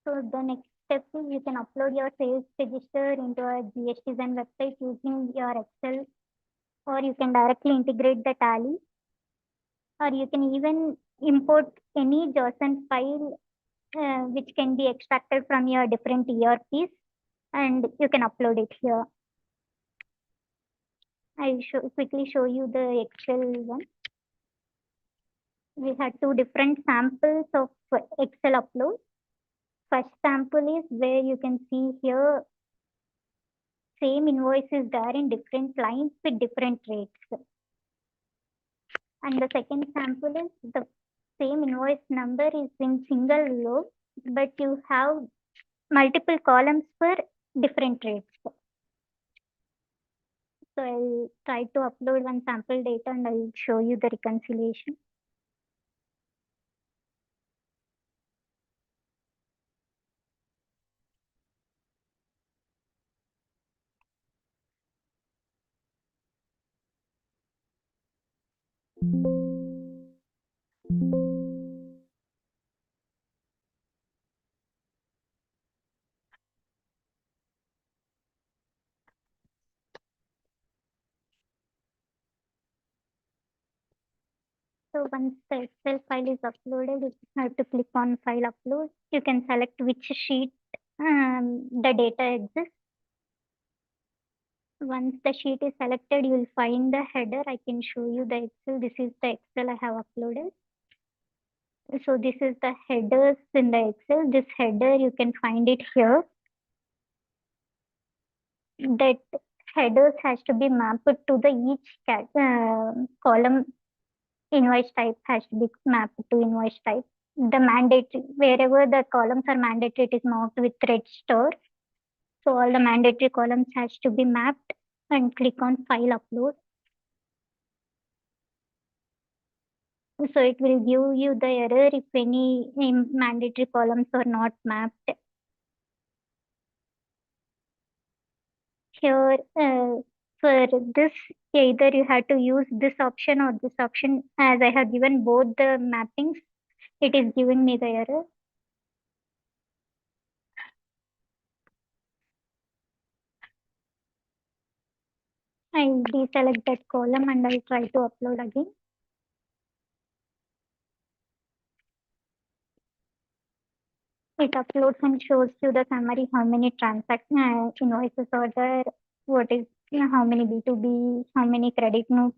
So the next step is you can upload your sales register into a GSTZen website using your Excel, or you can directly integrate the tally, or you can even import any JSON file which can be extracted from your different ERPs, and you can upload it here. I'll quickly show you the Excel one. We had two different samples of Excel upload. First sample is where you can see here same invoice is there in different lines with different rates. And the second sample is the same invoice number is in single row, but you have multiple columns for different rates. So I'll try to upload one sample data and I'll show you the reconciliation. So once the Excel file is uploaded, you have to click on File Upload. You can select which sheet the data exists. Once the sheet is selected, you will find the header. I can show you the Excel. This is the Excel I have uploaded. So this is the headers in the Excel. This header, you can find it here. That headers has to be mapped to the each column. Invoice type has to be mapped to invoice type. The mandatory, wherever the columns are mandatory, it is marked with red star. So all the mandatory columns has to be mapped, and click on File Upload. So it will give you the error if any mandatory columns are not mapped. Here, for this, either you have to use this option or this option. As I have given both the mappings, it is giving me the error. I deselect that column and I'll try to upload again. It uploads and shows you the summary, how many invoices are there, what is, how many B2B, how many credit notes,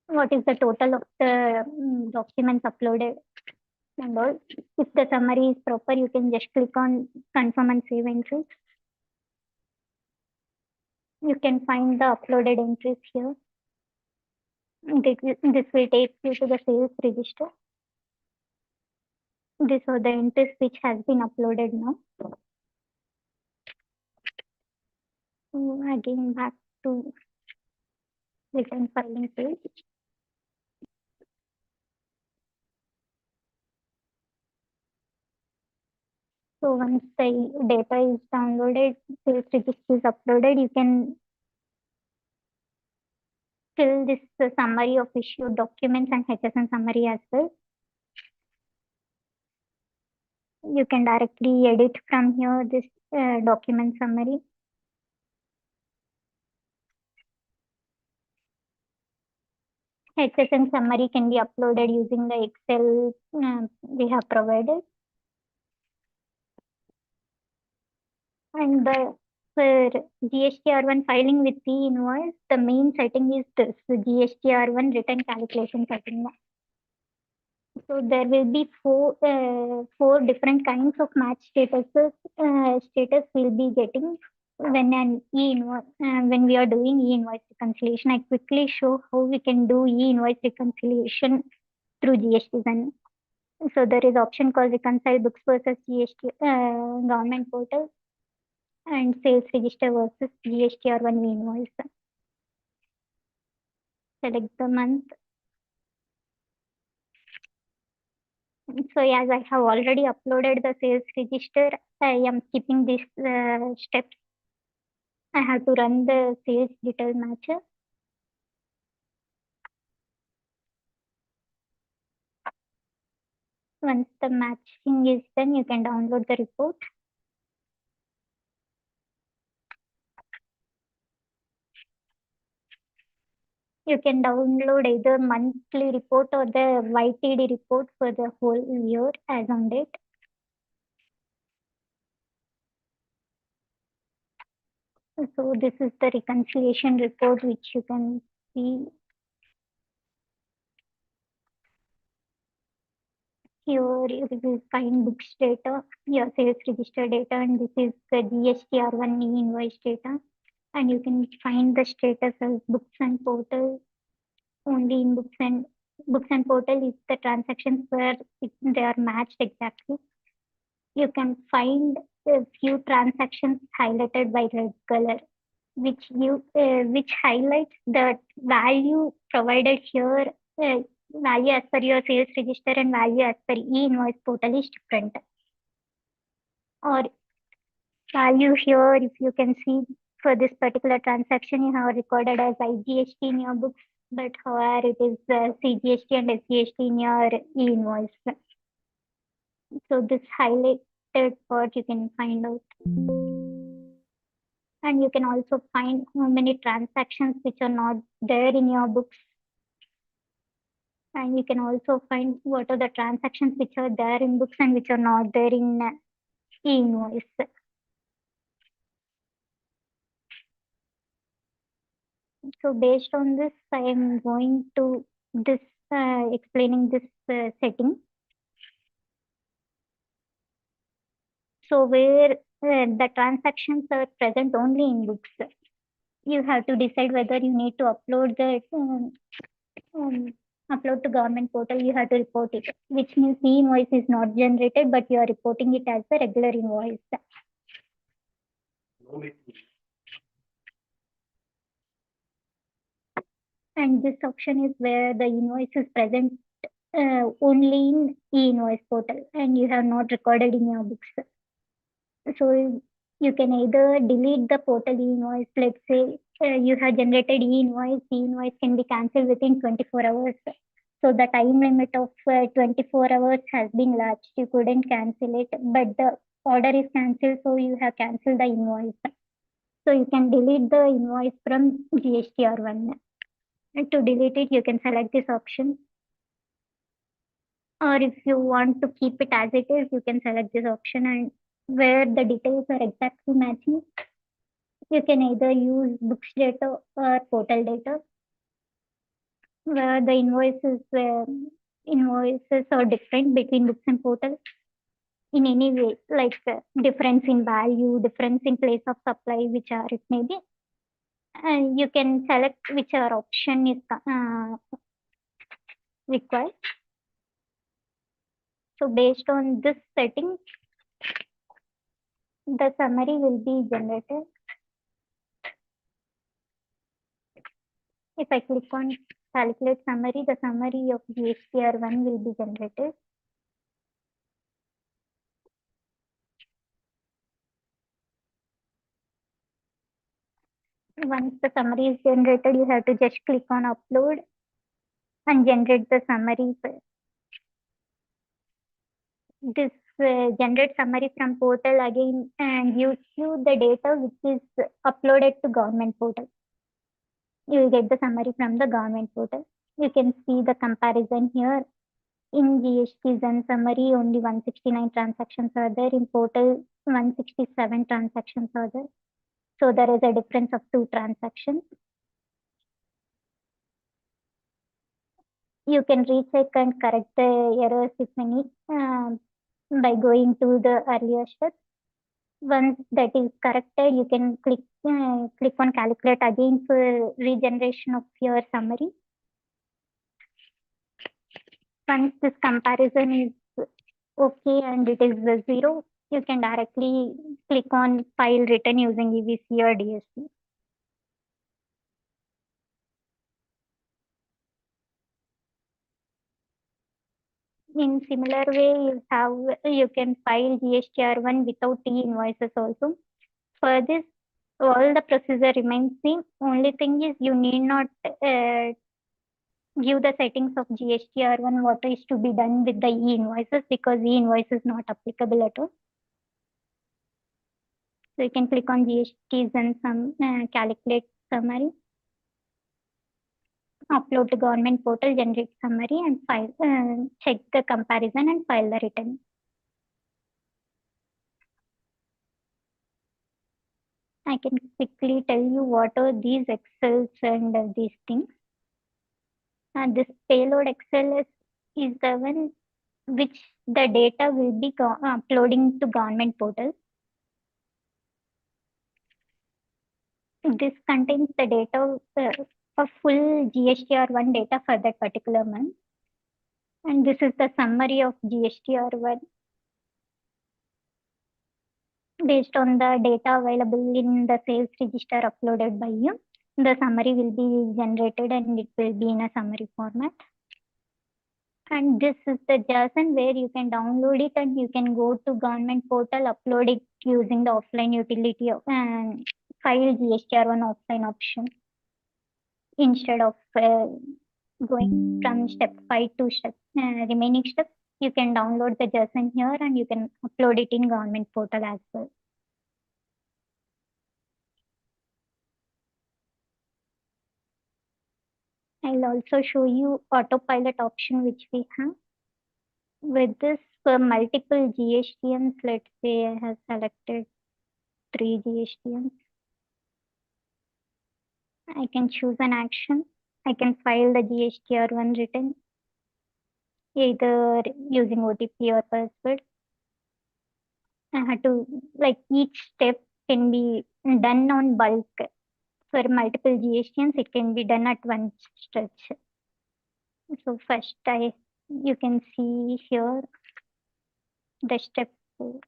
what is the total of the documents uploaded and all. If the summary is proper, you can just click on confirm and save entries. You can find the uploaded entries here. This will take you to the sales register. These are the entries which has been uploaded now. Again back to return filing page. So once the data is downloaded, sales register is uploaded, you can fill this summary of issued documents and HSN summary as well. You can directly edit from here this document summary. HSN summary can be uploaded using the Excel we have provided. And for GSTR1 filing with e-invoice, the main setting is this, the GSTR1 return calculation setting. So there will be four different kinds of match statuses. Status will be getting when we are doing e-invoice reconciliation. I quickly show how we can do e-invoice reconciliation through GSTZen. So there is option called reconcile books versus GST government portal and sales register versus GSTR1 e-invoice. Select the month. So as I have already uploaded the sales register, I am skipping these steps. I have to run the sales detail matcher. Once the matching is done, you can download the report. You can download either monthly report or the YTD report for the whole year as on date. So this is the reconciliation report which you can see. Here you will find books data, your sales register data, and this is the GSTR1 e-invoice data. And you can find the status as books and portal. Only in books and portal is the transactions where they are matched exactly. You can find a few transactions highlighted by red color, which highlights the value provided here. Value as per your sales register and value as per e-invoice portal is different. Or value here, if you can see for this particular transaction, you have recorded as IGST in your books, but however it is CGST and SGST in your e-invoice. So this highlighted part you can find out. And you can also find how many transactions which are not there in your books. And you can also find what are the transactions which are there in books and which are not there in e-invoice. So based on this, I am going to this explaining this setting. So where the transactions are present only in books, you have to decide whether you need to upload the upload to government portal. You have to report it, which means the invoice is not generated, but you are reporting it as a regular invoice. And this option is where the invoice is present only in e-invoice portal and you have not recorded in your books. So you can either delete the portal e-invoice. Let's say you have generated e-invoice. E-invoice can be cancelled within 24 hours. So the time limit of 24 hours has been lapsed. You couldn't cancel it, but the order is cancelled, so you have cancelled the invoice. So you can delete the invoice from GSTR1. And to delete it, you can select this option. Or if you want to keep it as it is, you can select this option, and where the details are exactly matching, you can either use books data or portal data, where the invoices are different between books and portal in any way, like difference in value, difference in place of supply, which are it may be. And you can select which option is required. So based on this setting, the summary will be generated. If I click on calculate summary, the summary of GSTR1 will be generated. Once the summary is generated, you have to just click on upload and generate the summary. This generate summary from portal again and gives you the data which is uploaded to government portal. You will get the summary from the government portal. You can see the comparison here. In GSTZen summary, only 169 transactions are there. In portal, 167 transactions are there. So there is a difference of 2 transactions. You can recheck and correct the errors if any by going to the earlier steps. Once that is corrected, you can click on calculate again for regeneration of your summary. Once this comparison is okay and it is 0, you can directly click on file written using EVC or DSC. In similar way, you can file GSTR1 without e-invoices also. For this, all the procedure remains same. Only thing is you need not give the settings of GSTR1 what is to be done with the e-invoices because e-invoice is not applicable at all. So you can click on GSTZen calculate summary, upload to government portal, generate summary, and file. Check the comparison and file the return. I can quickly tell you what are these Excels and these things. And this payload Excel is the one which the data will be uploading to government portal. This contains the data of full GSTR1 data for that particular month. And this is the summary of GSTR1. Based on the data available in the sales register uploaded by you, the summary will be generated and it will be in a summary format. And this is the JSON where you can download it and you can go to government portal, upload it using the offline utility and file GSTR1 offline option instead of going from step 5 to step remaining steps. You can download the JSON here and you can upload it in government portal as well. I'll also show you autopilot option which we have. With this, for multiple GSTNs, let's say I have selected 3 GSTNs. I can choose an action. I can file the GSTR1 return either using OTP or password. I had to, like, each step can be done on bulk. For multiple GSTNs, it can be done at one stretch. So first you can see here the step 4.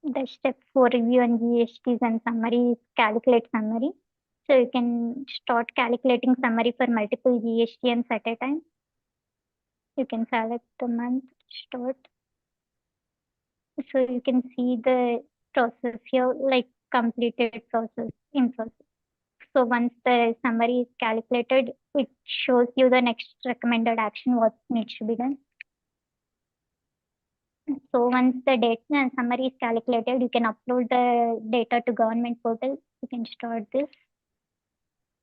The step 4 review and GSTZen summary is calculate summary. So you can start calculating summary for multiple GSTNs at a time. You can select the month, start. So you can see the process here, like completed process, in process. So once the summary is calculated, it shows you the next recommended action, what needs to be done. So once the data summary is calculated, you can upload the data to government portal. You can start this.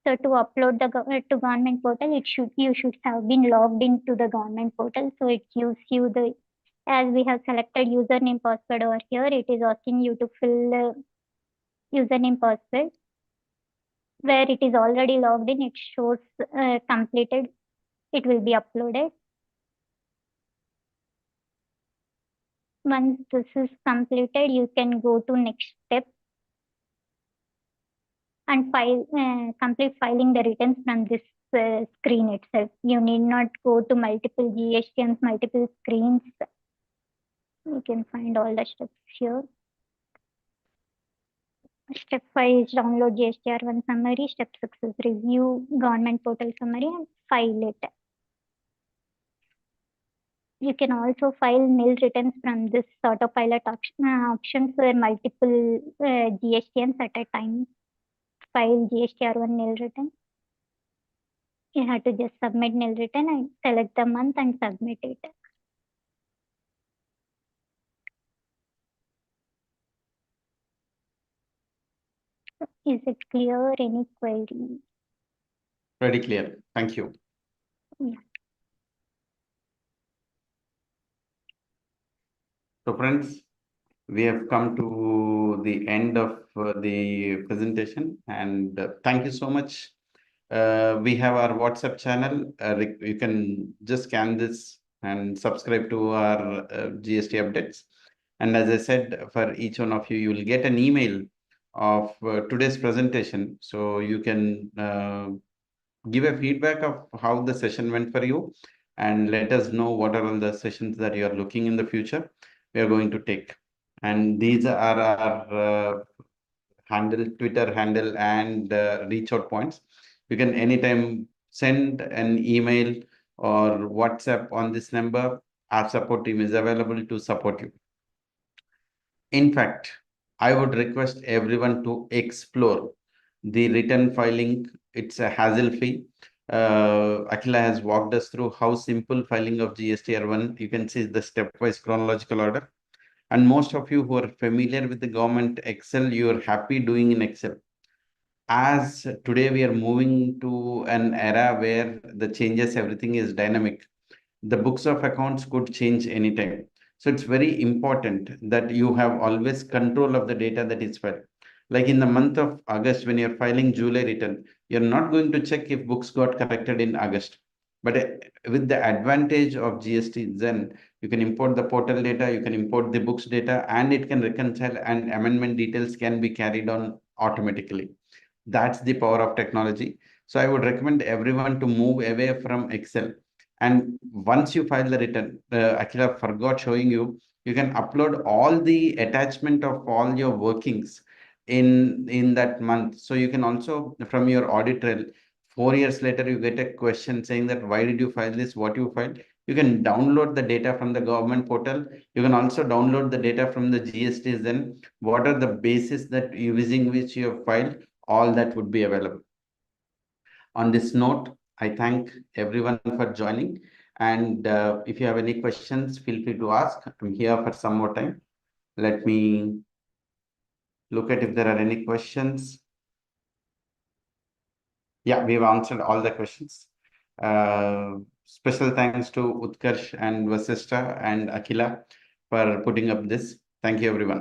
So to upload the to government portal, you should have been logged into the government portal. So it gives you the, as we have selected username password over here, it is asking you to fill username password. Where it is already logged in, it shows completed. It will be uploaded. Once this is completed, you can go to next step and complete filing the returns from this screen itself. You need not go to multiple GSTNs, multiple screens. You can find all the steps here. Step 5 is download GSTR1 summary. Step 6 is review government portal summary and file it. You can also file nil returns from this autopilot option for multiple GSTNs at a time. File GSTR1 nil return. You have to just submit nil return and select the month and submit it. Is it clear? Any query? Very clear. Thank you. Yeah. So friends, we have come to the end of the presentation, and thank you so much. We have our WhatsApp channel. You can just scan this and subscribe to our GST updates. And as I said, for each one of you, you will get an email of today's presentation. So you can give a feedback of how the session went for you and let us know what are all the sessions that you are looking in the future we are going to take. And these are our Twitter handle and reach out points. You can anytime send an email or WhatsApp on this number. Our support team is available to support you. In fact, I would request everyone to explore the return filing. It's a hassle-free. Akila has walked us through how simple filing of GSTR1. You can see the stepwise chronological order. And most of you who are familiar with the government Excel, you are happy doing in Excel. As today we are moving to an era where the changes, everything is dynamic. The books of accounts could change anytime. So it's very important that you have always control of the data that is filed. Like in the month of August, when you're filing July return, you're not going to check if books got corrected in August. But with the advantage of GSTZen, you can import the portal data, you can import the books data, and it can reconcile, and amendment details can be carried on automatically. That's the power of technology. So I would recommend everyone to move away from Excel. And once you file the return, Akila forgot showing you, you can upload all the attachment of all your workings in that month. So you can also, from your audit trail, 4 years later, you get a question saying that why did you file this, what you filed. You can download the data from the government portal. You can also download the data from the GSTZen. What are the basis that using which you have filed, all that would be available. On this note, I thank everyone for joining, And if you have any questions, feel free to ask. I'm here for some more time. Let me look at if there are any questions. Yeah, we've answered all the questions. Special thanks to Utkarsh and Vasishtha and Akila for putting up this. Thank you, everyone.